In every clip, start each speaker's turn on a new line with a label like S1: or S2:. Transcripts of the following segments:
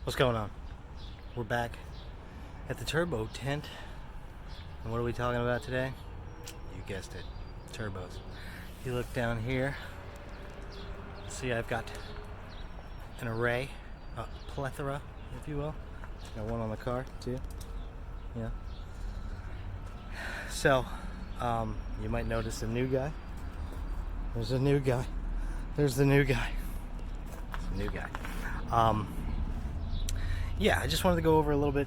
S1: What's going on? We're back at the turbo tent. And what are we talking about today? You guessed it, turbos. If you look down here, see I've got an array, a plethora, if you will. Got one on the car too. Yeah. So, you might notice a new guy. There's a new guy. There's the new guy. It's a new guy. Yeah, I just wanted to go over a little bit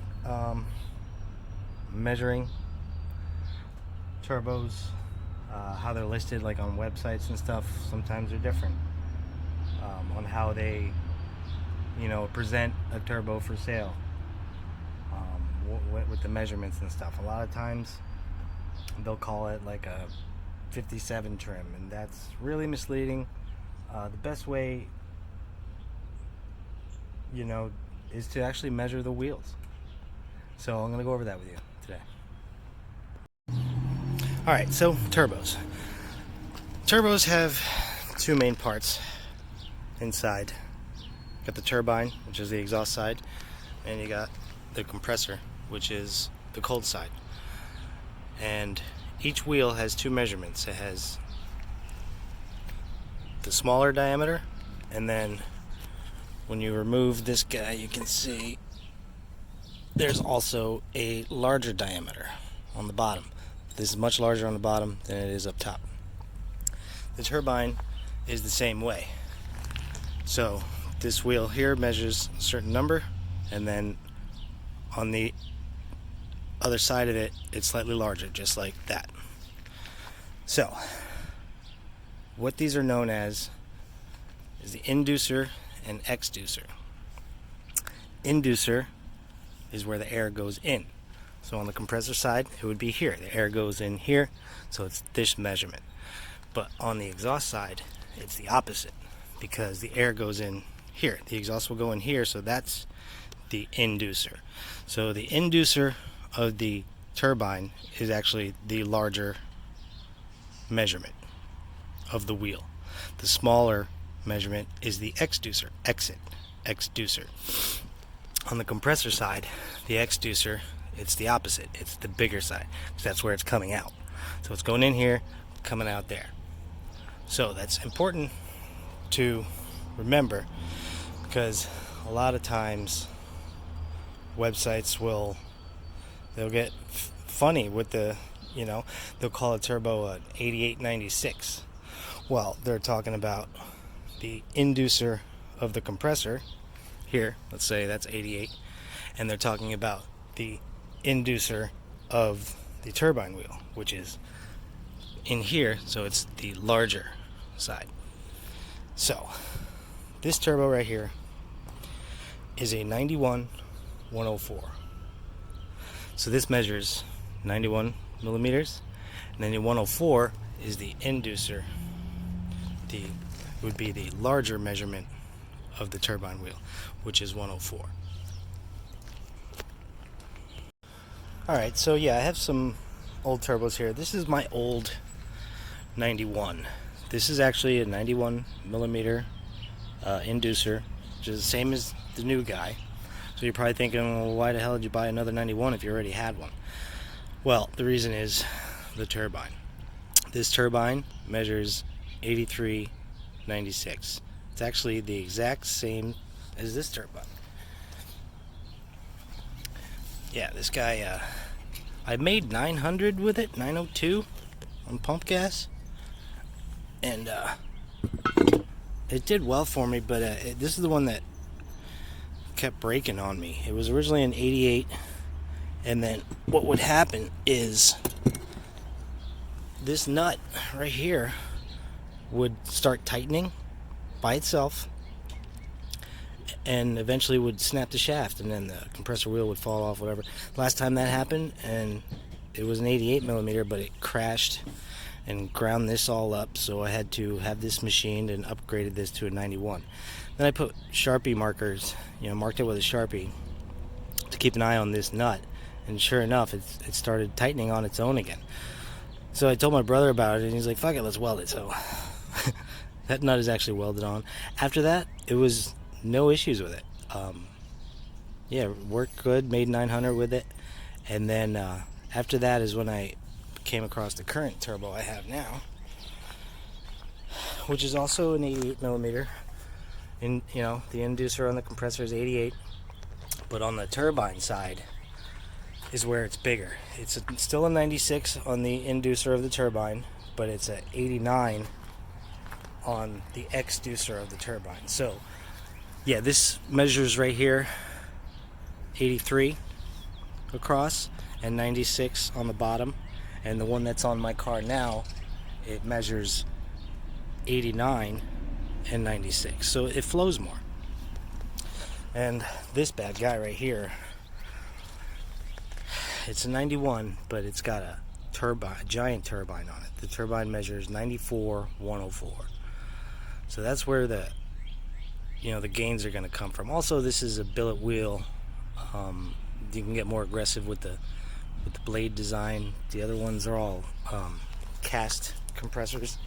S1: measuring turbos, how they're listed like on websites and stuff. Sometimes they're different on how they, present a turbo for sale with the measurements and stuff. A lot of times they'll call it like a 57 trim, and that's really misleading. The best way, is to actually measure the wheels. So I'm going to go over that with you today. Alright, so turbos. Turbos have two main parts inside. You got the turbine, which is the exhaust side, and you got the compressor, which is the cold side. And each wheel has two measurements. It has the smaller diameter, and then when you remove this guy, you can see there's also a larger diameter on the bottom. This is much larger on the bottom than it is up top. The turbine is the same way. So this wheel here measures a certain number, and then on the other side of it, it's slightly larger, just like that. So what these are known as is the inducer and exducer. Inducer is where the air goes in. So on the compressor side, it would be here. The air goes in here, so it's this measurement. But on the exhaust side, it's the opposite, because the air goes in here. The exhaust will go in here, so that's the inducer. So the inducer of the turbine is actually the larger measurement of the wheel. The smaller measurement is the exducer, exducer. On the compressor side, the exducer, it's the opposite. It's the bigger side, because that's where it's coming out. So it's going in here, coming out there. So that's important to remember, because a lot of times websites they'll get funny with the, they'll call a turbo an 8896. Well, they're talking about the inducer of the compressor here, let's say that's 88, and they're talking about the inducer of the turbine wheel, which is in here, so it's the larger side. So this turbo right here is a 91-104. So this measures 91 millimeters, and then the 104 is the inducer. Would be the larger measurement of the turbine wheel, which is 104. Alright, so yeah, I have some old turbos here. This is my old 91. This is actually a 91 millimeter inducer, which is the same as the new guy. So you're probably thinking, well, why the hell did you buy another 91 if you already had one? Well, the reason is the turbine. This turbine measures 83/96. It's actually the exact same as this turbine. Yeah, this guy, I made 900 with it, 902 on pump gas, and it did well for me, but this is the one that kept breaking on me. It was originally an 88, and then what would happen is this nut right here would start tightening by itself, and eventually would snap the shaft, and then the compressor wheel would fall off, whatever. Last time that happened, and it was an 88 millimeter, but it crashed and ground this all up, so I had to have this machined and upgraded this to a 91. Then I put Sharpie markers, marked it with a Sharpie to keep an eye on this nut, and sure enough, it started tightening on its own again. So I told my brother about it, and he's like, fuck it, let's weld it. So that nut is actually welded on. After that, it was no issues with it. yeah, worked good, made 900 with it. And then after that is when I came across the current turbo I have now, which is also an 88 millimeter. And the inducer on the compressor is 88, but on the turbine side is where it's bigger. It's still a 96 on the inducer of the turbine, but it's a 89 on the exducer of the turbine. So yeah, this measures right here 83 across and 96 on the bottom, and the one that's on my car now, it measures 89 and 96, so it flows more. And this bad guy right here, it's a 91, but it's got a giant turbine on it. The turbine measures 94,104. So that's where the gains are going to come from. Also, this is a billet wheel. You can get more aggressive with the blade design. The other ones are all cast compressors.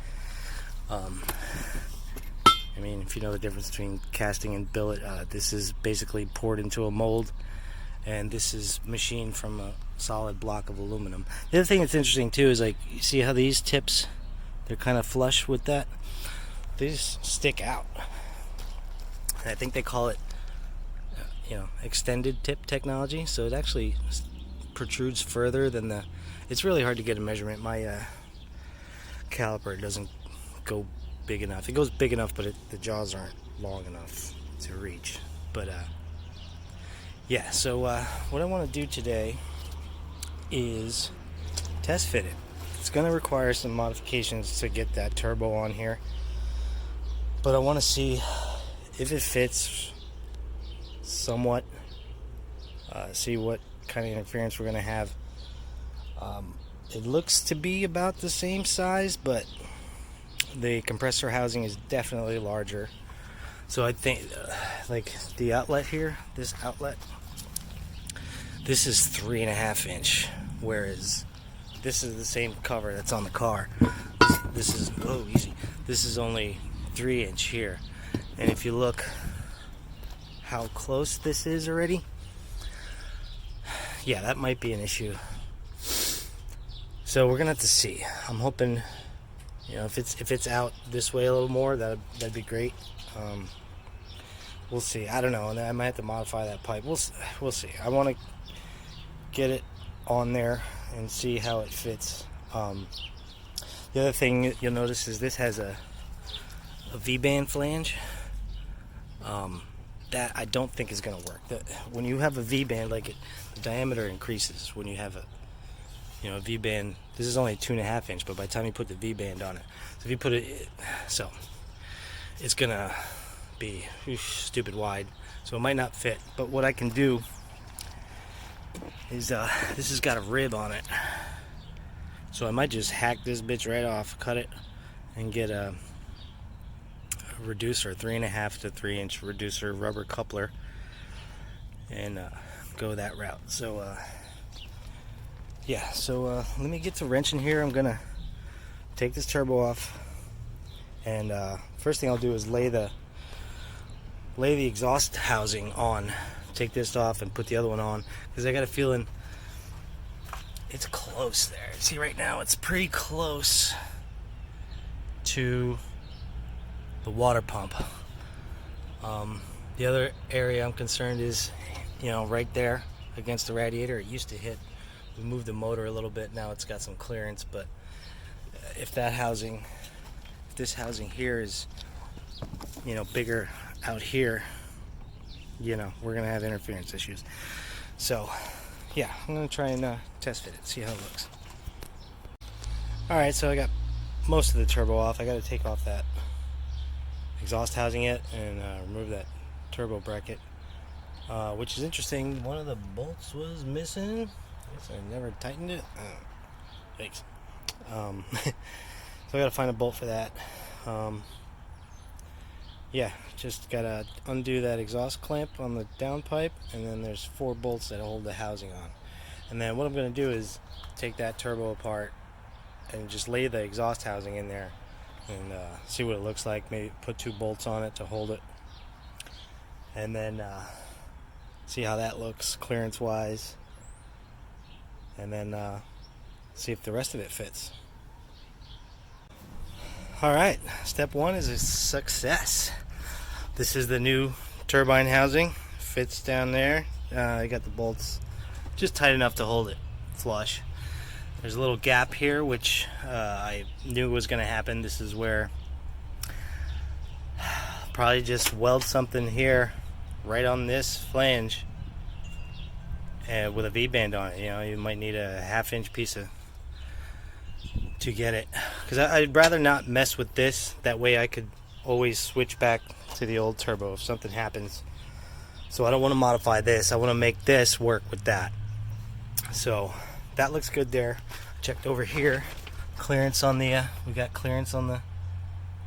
S1: I mean, if you know the difference between casting and billet, this is basically poured into a mold, and this is machined from a solid block of aluminum. The other thing that's interesting too is, like, you see how these tips, they're kind of flush with that? They just stick out. And I think they call it extended tip technology, so it actually protrudes further than it's really hard to get a measurement. My caliper doesn't go big enough. It goes big enough, but the jaws aren't long enough to reach. But yeah, so what I want to do today is test fit it. It's going to require some modifications to get that turbo on here, but I want to see if it fits somewhat, see what kind of interference we're going to have. It looks to be about the same size, but the compressor housing is definitely larger. So I think like the outlet here, this outlet, this is 3.5 inch, whereas this is the same cover that's on the car. This is This is only 3 inch here. And if you look how close this is already, yeah, that might be an issue. So we're gonna have to see. I'm hoping, if it's out this way a little more, that'd be great. We'll see. I don't know, and I might have to modify that pipe. We'll see. I want to get it on there and see how it fits. The other thing you'll notice is this has a V-band flange. That I don't think is going to work. When you have a V-band, the diameter increases when you have a V-band. This is only 2.5 inch, but by the time you put the V-band on it, so if you put it, so it's gonna be stupid wide, so it might not fit. But what I can do is this has got a rib on it, so I might just hack this bitch right off, cut it, and get a reducer, 3.5 to 3 inch reducer rubber coupler, and go that route. So yeah, so let me get to wrenching here. I'm gonna take this turbo off, and first thing I'll do is lay the exhaust housing on. Take this off and put the other one on, because I got a feeling it's close there. See, right now it's pretty close to the water pump. The other area I'm concerned is, right there against the radiator. It used to hit. We moved the motor a little bit. Now it's got some clearance, but if this housing here is, bigger out here, we're gonna have interference issues. So yeah, I'm gonna try and test fit it, see how it looks. Alright, so I got most of the turbo off. I got to take off that exhaust housing yet and remove that turbo bracket, which is interesting. One of the bolts was missing. I guess I never tightened it. Thanks. So I gotta find a bolt for that. Yeah, just gotta undo that exhaust clamp on the downpipe, and then there's 4 bolts that hold the housing on. And then what I'm gonna do is take that turbo apart and just lay the exhaust housing in there and see what it looks like. Maybe put 2 bolts on it to hold it, and then see how that looks clearance wise, and then see if the rest of it fits. Alright, step one is a success. This is the new turbine housing. Fits down there. I got the bolts just tight enough to hold it flush. There's a little gap here, which I knew was going to happen. This is where probably just weld something here right on this flange with a V-band on it. You know, you might need a half-inch piece to get it, because I'd rather not mess with this. That way I could always switch back to the old turbo if something happens. So I don't want to modify this. I want to make this work with that. So that looks good there. Checked over here, clearance on the we got clearance on the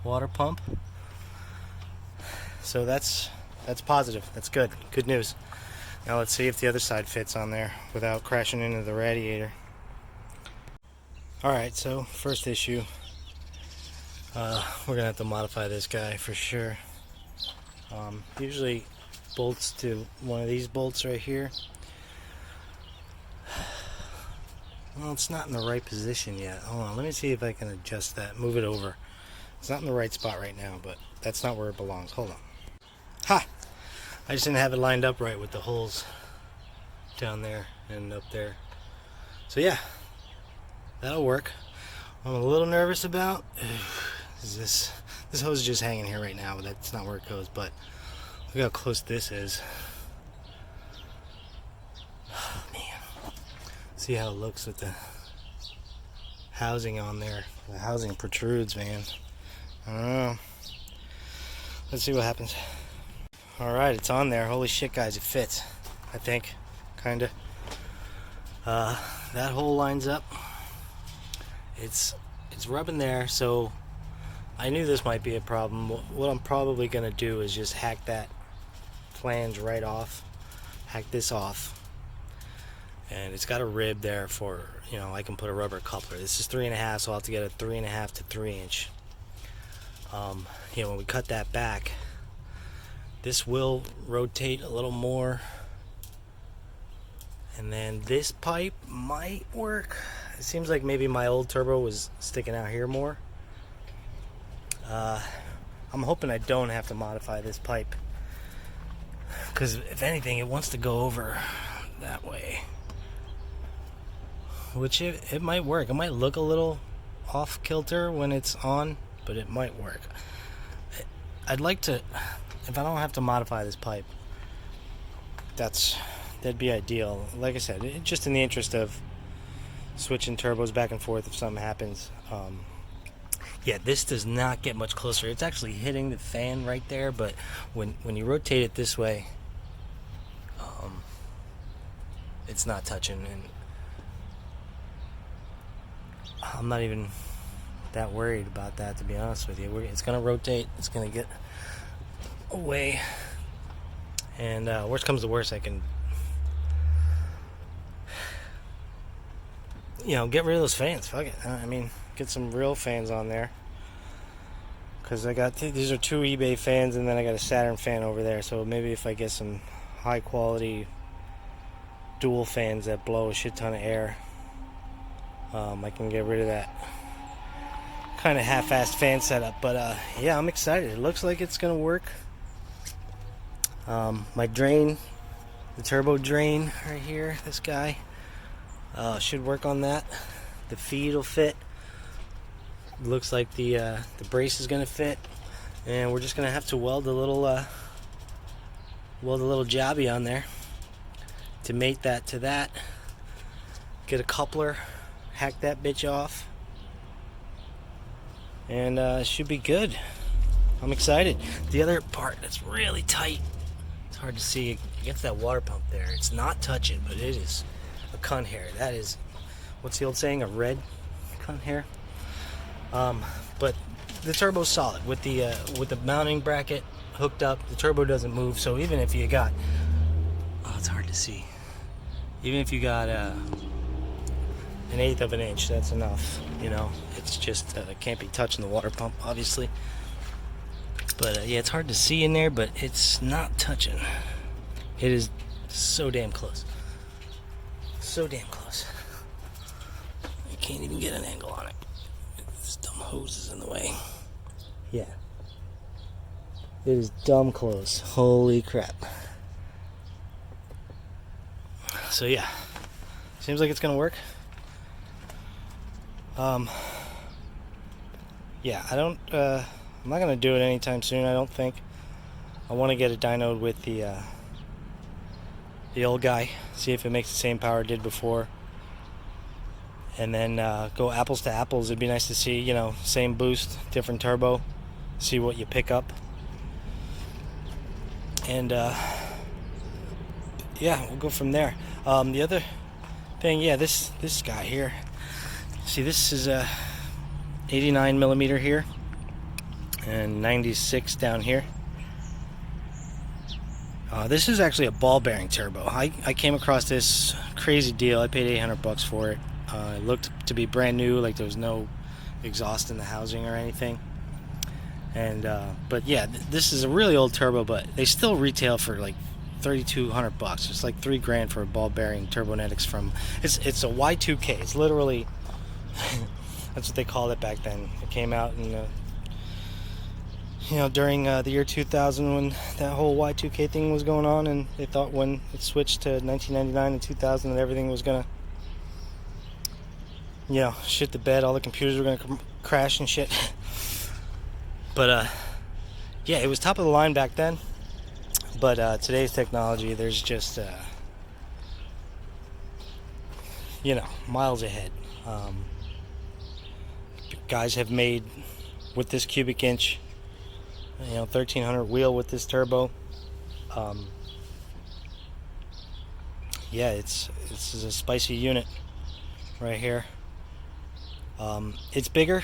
S1: water pump. So that's positive. That's good. Good news. Now let's see if the other side fits on there without crashing into the radiator. Alright, so first issue. We're gonna have to modify this guy for sure. Usually bolts to one of these bolts right here. Well, it's not in the right position yet. Hold on, let me see if I can adjust that. Move it over. It's not in the right spot right now, but that's not where it belongs. Hold on. Ha! I just didn't have it lined up right with the holes down there and up there. So yeah, that'll work. I'm a little nervous about is this hose is just hanging here right now, but that's not where it goes. But look how close this is. Oh, man. See how it looks with the housing on there. The housing protrudes, man. I don't know. Let's see what happens. Alright, it's on there. Holy shit, guys, it fits. I think. Kinda. That hole lines up. It's rubbing there, so I knew this might be a problem. What I'm probably going to do is just hack that flange right off. Hack this off. And it's got a rib there for, you know, I can put a rubber coupler. This is 3.5, so I'll have to get a 3.5 to 3 inch. You know, when we cut that back, this will rotate a little more. And then this pipe might work. It seems like maybe my old turbo was sticking out here more. I'm hoping I don't have to modify this pipe, because if anything, it wants to go over that way. Which it might work. It might look a little off kilter when it's on, but it might work. I'd like to, if I don't have to modify this pipe, that'd be ideal. Like I said, just in the interest of switching turbos back and forth if something happens. Yeah, this does not get much closer. It's actually hitting the fan right there, but when you rotate it this way, it's not touching. And I'm not even that worried about that, to be honest with you. It's going to rotate. It's going to get away. And worst comes to worst, I can, you know, get rid of those fans. Fuck it. I mean, get some real fans on there. Because I got, these are 2 eBay fans, and then I got a Saturn fan over there. So maybe if I get some high quality dual fans that blow a shit ton of air, I can get rid of that kind of half-assed fan setup. But yeah, I'm excited. It looks like it's gonna work. My drain, the turbo drain right here, this guy, should work on that. The feed will fit. Looks like the brace is gonna fit, and we're just gonna have to weld a little jobby on there to mate that to that. Get a coupler, hack that bitch off, and it should be good. I'm excited. The other part that's really tight, it's hard to see against that water pump there. It's not touching, but it is a cunt hair. That is, what's the old saying? A red cunt hair. But the turbo's solid with the mounting bracket hooked up. The turbo doesn't move, so even if you got, it's hard to see. Even if you got an 1/8 of an inch, that's enough. You know, it's just it can't be touching the water pump, obviously. But yeah, it's hard to see in there, but it's not touching. It is So damn close. So damn close. I can't even get an angle on it. This dumb hose is in the way. Yeah. It is dumb close. Holy crap. So yeah. Seems like it's gonna work. Yeah, I'm not gonna do it anytime soon, I don't think. I want to get a dynoed with the old guy, see if it makes the same power it did before, and then go apples to apples. It'd be nice to see, same boost, different turbo, see what you pick up, and yeah, we'll go from there. The other thing, yeah, this guy here. See, this is a 89 millimeter here, and 96 down here. This is actually a ball bearing turbo. I came across this crazy deal. I paid $800 for it. It looked to be brand new, like there was no exhaust in the housing or anything. And but yeah, this is a really old turbo, but they still retail for like $3,200. It's like $3,000 for a ball bearing Turbonetics from. It's a Y2K. It's literally that's what they called it back then. It came out in during the year 2000 when that whole Y2K thing was going on, and they thought when it switched to 1999 and 2000 that everything was gonna shit the bed, all the computers were gonna crash and shit. But yeah, it was top of the line back then, but today's technology, there's just miles ahead. Guys have made with this cubic inch 1300 wheel with this turbo. Yeah, it's a spicy unit right here. It's bigger,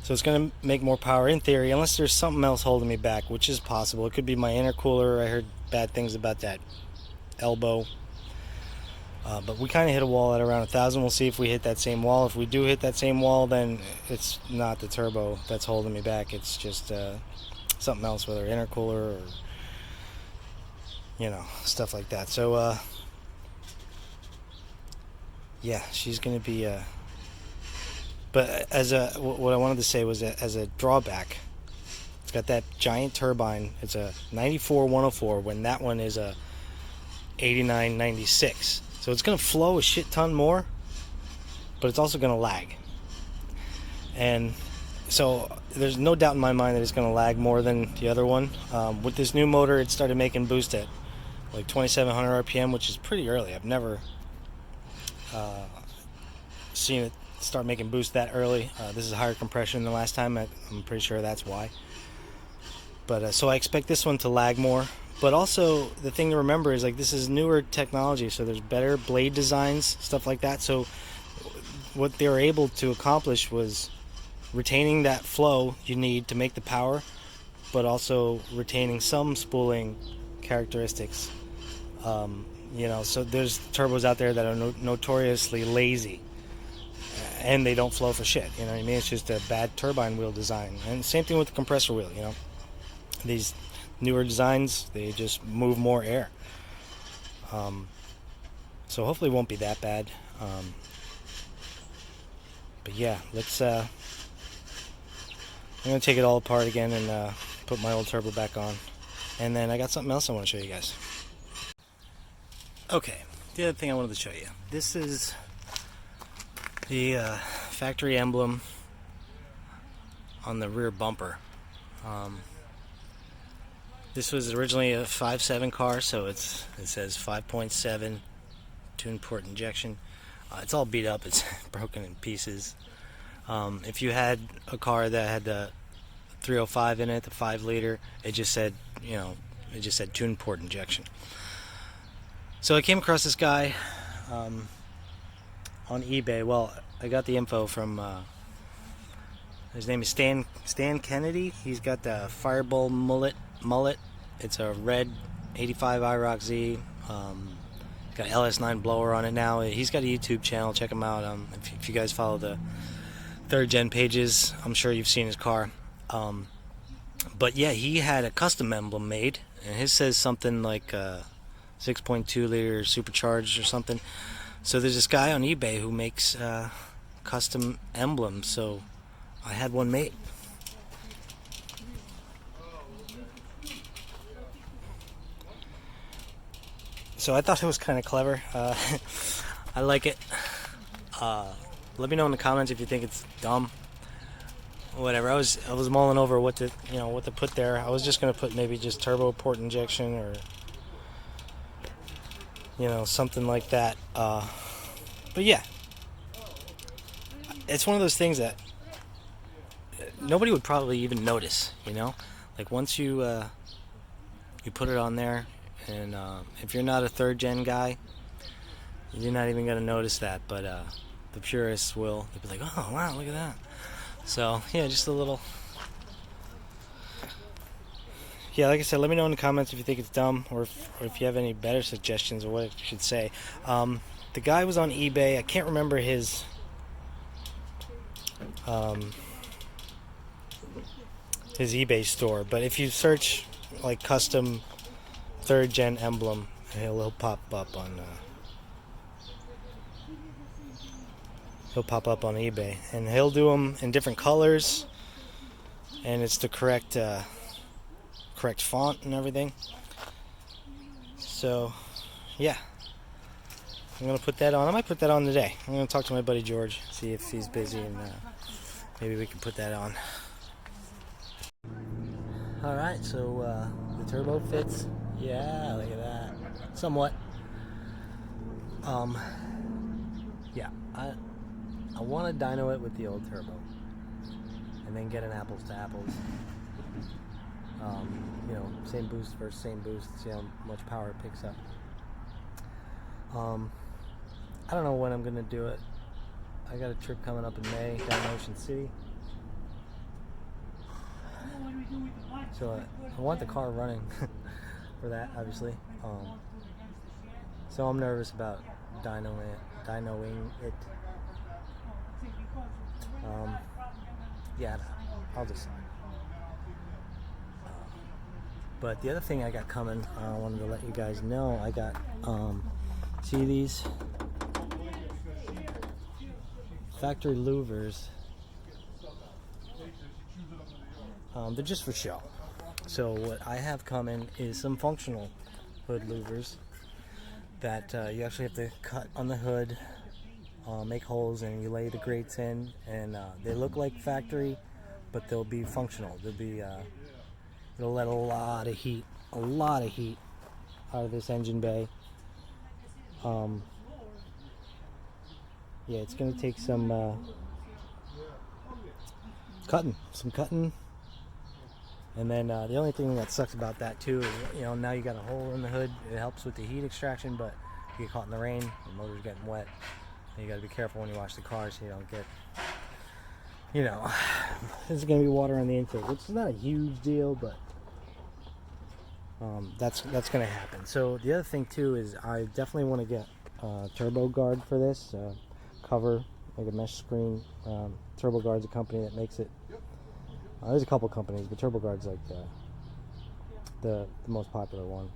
S1: so it's going to make more power in theory, unless there's something else holding me back, which is possible. It could be my intercooler. I heard bad things about that elbow. But we kind of hit a wall at around 1,000. We'll see if we hit that same wall. If we do hit that same wall, then it's not the turbo that's holding me back. It's just something else, whether intercooler or stuff like that. So yeah, she's gonna be but what I wanted to say was that as a drawback, it's got that giant turbine. It's a 94-104 when that one is a 89-96. So it's going to flow a shit ton more, but it's also going to lag. And so there's no doubt in my mind that it's going to lag more than the other one. With this new motor, it started making boost at like 2,700 RPM, which is pretty early. I've never seen it start making boost that early. This is higher compression than last time. I'm pretty sure that's why. But so I expect this one to lag more. But also, the thing to remember is, like, this is newer technology, so there's better blade designs, stuff like that. So what they were able to accomplish was retaining that flow you need to make the power, but also retaining some spooling characteristics. So there's turbos out there that are notoriously lazy, and they don't flow for shit. You know what I mean? It's just a bad turbine wheel design. And same thing with the compressor wheel. These newer designs, they just move more air. So hopefully it won't be that bad. But yeah, let's I'm gonna take it all apart again and put my old turbo back on, and then I got something else I want to show you guys. Okay, the other thing I wanted to show you, this is the factory emblem on the rear bumper. This was originally a 5.7 car, so it says 5.7 tune port injection. It's all beat up. It's broken in pieces. If you had a car that had the 305 in it, the 5 liter, it just said tune port injection. So I came across this guy on eBay. Well, I got the info from his name is Stan Kennedy. He's got the Fireball mullet. It's a red 85 IROC Z. Got LS9 blower on it now. He's got a YouTube channel. Check him out. If you guys follow the third gen pages, I'm sure you've seen his car. But yeah, he had a custom emblem made, and his says something like 6.2 liter supercharged or something. So there's this guy on eBay who makes custom emblems, so I had one made. So I thought it was kind of clever. I like it. Let me know in the comments if you think it's dumb. Whatever. I was mulling over what to put there. I was just gonna put maybe just turbo port injection or something like that. But yeah, it's one of those things that nobody would probably even notice. Like once you put it on there, and if you're not a third gen guy, you're not even gonna notice that. But the purists will. They'll be like, "Oh wow, look at that." So yeah, just a little. Yeah, like I said, let me know in the comments if you think it's dumb or if you have any better suggestions of what it should say. The guy was on eBay. I can't remember his eBay store, but if you search like custom third gen emblem, he'll pop up on eBay, and he'll do them in different colors, and it's the correct font and everything. So yeah, I'm gonna put that on. I might put that on today. I'm gonna talk to my buddy George, see if he's busy, and maybe we can put that on. Alright, so the turbo fits. Yeah, look at that. Somewhat. Yeah, I want to dyno it with the old turbo, and then get an apples to apples. Same boost versus same boost. See how much power it picks up. I don't know when I'm gonna do it. I got a trip coming up in May down in Ocean City. So I want the car running for that, obviously. So I'm nervous about dynoing it. Yeah, I'll decide. But the other thing I got coming, I wanted to let you guys know, I got, see these? Factory Louvers. They're just for show. So what I have coming is some functional hood louvers that you actually have to cut on the hood, make holes, and you lay the grates in, and they look like factory, but they'll be functional. They'll be it'll let a lot of heat out of this engine bay. Yeah, it's gonna take some cutting. And then the only thing that sucks about that too is, now you got a hole in the hood. It helps with the heat extraction, but if you get caught in the rain, the motor's getting wet. And you got to be careful when you wash the car so you don't get, there's going to be water on the intake, which is not a huge deal, but that's going to happen. So the other thing too is I definitely want to get a turbo guard for this cover, like a mesh screen. Turbo Guard's a company that makes it. There's a couple companies, but Turbo Guard's like the most popular one.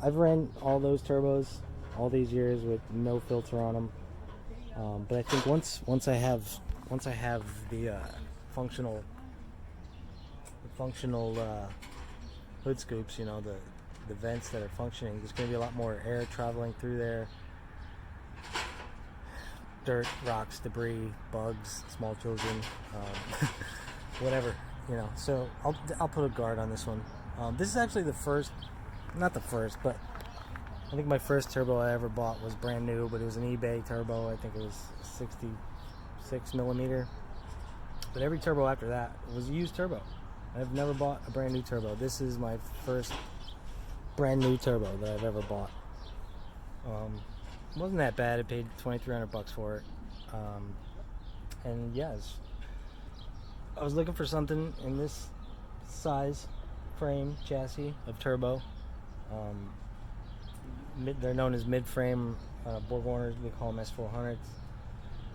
S1: I've ran all those turbos all these years with no filter on them, but I think once I have the functional hood scoops, the vents that are functioning, there's going to be a lot more air traveling through there. Dirt, rocks, debris, bugs, small children. Whatever, so I'll put a guard on this one. This is actually not the first, but I think my first turbo I ever bought was brand new, but it was an eBay turbo. I think it was 66 millimeter. But every turbo after that was a used turbo. I've never bought a brand new turbo. This is my first brand new turbo that I've ever bought. It wasn't that bad. I paid $2,300 for it. And yes. I was looking for something in this size frame chassis of turbo. They're known as mid-frame BorgWarners. We call them S400s.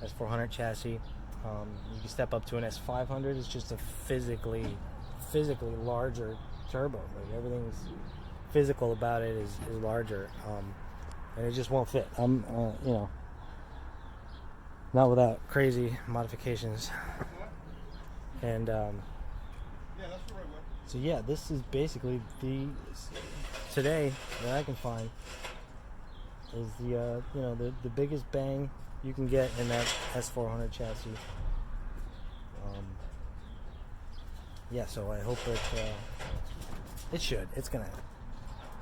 S1: S400 chassis. You can step up to an S500. It's just a physically larger turbo. Like everything's physical about it is larger, and it just won't fit. I'm you know, not without crazy modifications. And so yeah, this is basically the today that I can find is the you know, the biggest bang you can get in that S400 chassis. Yeah, so I hope it should. It's gonna,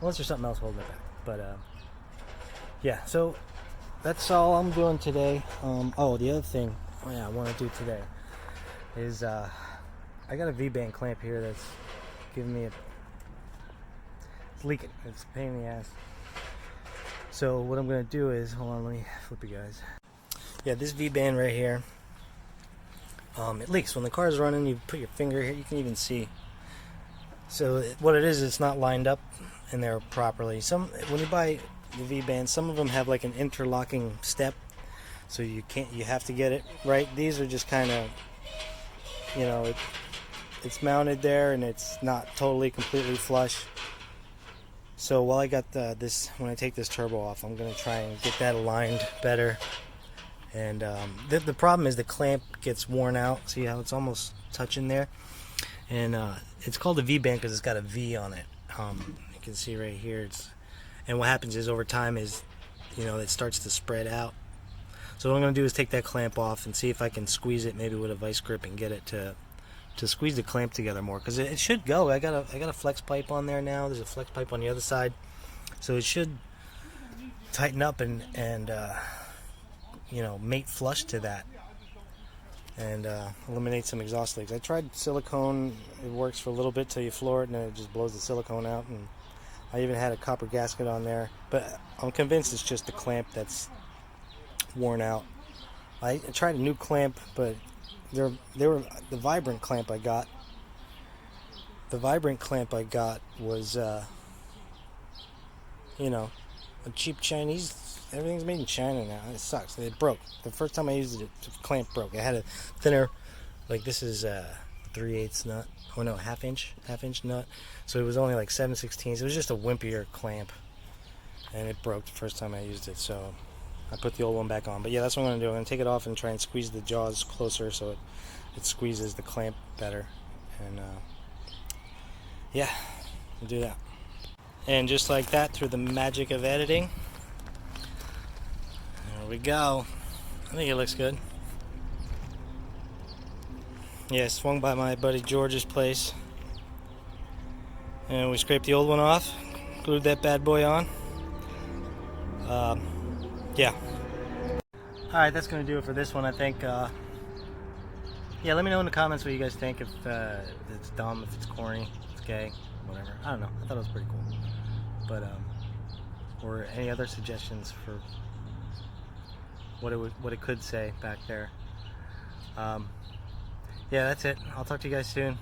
S1: unless there's something else holding it back. But yeah, so that's all I'm doing today. Oh, the other thing, I want to do today is I got a V-band clamp here that's giving me it's leaking. It's a pain in the ass. So what I'm gonna do is, hold on, let me flip you guys. Yeah, this V-band right here, it leaks when the car's running. You put your finger here, you can even see. So what it is, it's not lined up in there properly. When you buy the V-band, some of them have like an interlocking step, so you have to get it right. These are just kind of, you know, it's mounted there and it's not totally completely flush. So while I got this, when I take this turbo off, I'm gonna try and get that aligned better. And the problem is the clamp gets worn out. See how it's almost touching there? And it's called a V-band because it's got a V on it. You can see right here. And what happens is over time is, you know, it starts to spread out. So what I'm going to do is take that clamp off and see if I can squeeze it maybe with a vice grip and get it to squeeze the clamp together more, because it should go. I got a flex pipe on there now. There's a flex pipe on the other side, so it should tighten up and you know, mate flush to that and eliminate some exhaust leaks. I tried silicone. It works for a little bit till you floor it and then it just blows the silicone out. And I even had a copper gasket on there, but I'm convinced it's just the clamp that's worn out. I tried a new clamp, but they were the vibrant clamp I got. The vibrant clamp I got was you know, a cheap Chinese. Everything's made in China now. It sucks. It broke. The first time I used it, the clamp broke. I had a thinner, like this is 3/8 nut. Oh no, half inch nut. So it was only like 7/16. It was just a wimpier clamp, and it broke the first time I used it. So I put the old one back on. But yeah, that's what I'm gonna do. I'm gonna take it off and try and squeeze the jaws closer so it squeezes the clamp better. And yeah, we'll do that. And just like that, through the magic of editing, there we go. I think it looks good. Yeah, swung by my buddy George's place, and we scraped the old one off, glued that bad boy on. Yeah. Alright, that's going to do it for this one, I think. Yeah, let me know in the comments what you guys think, if it's dumb, if it's corny, if it's gay, whatever. I don't know. I thought it was pretty cool. But, or any other suggestions for what it could say back there. Yeah, that's it. I'll talk to you guys soon.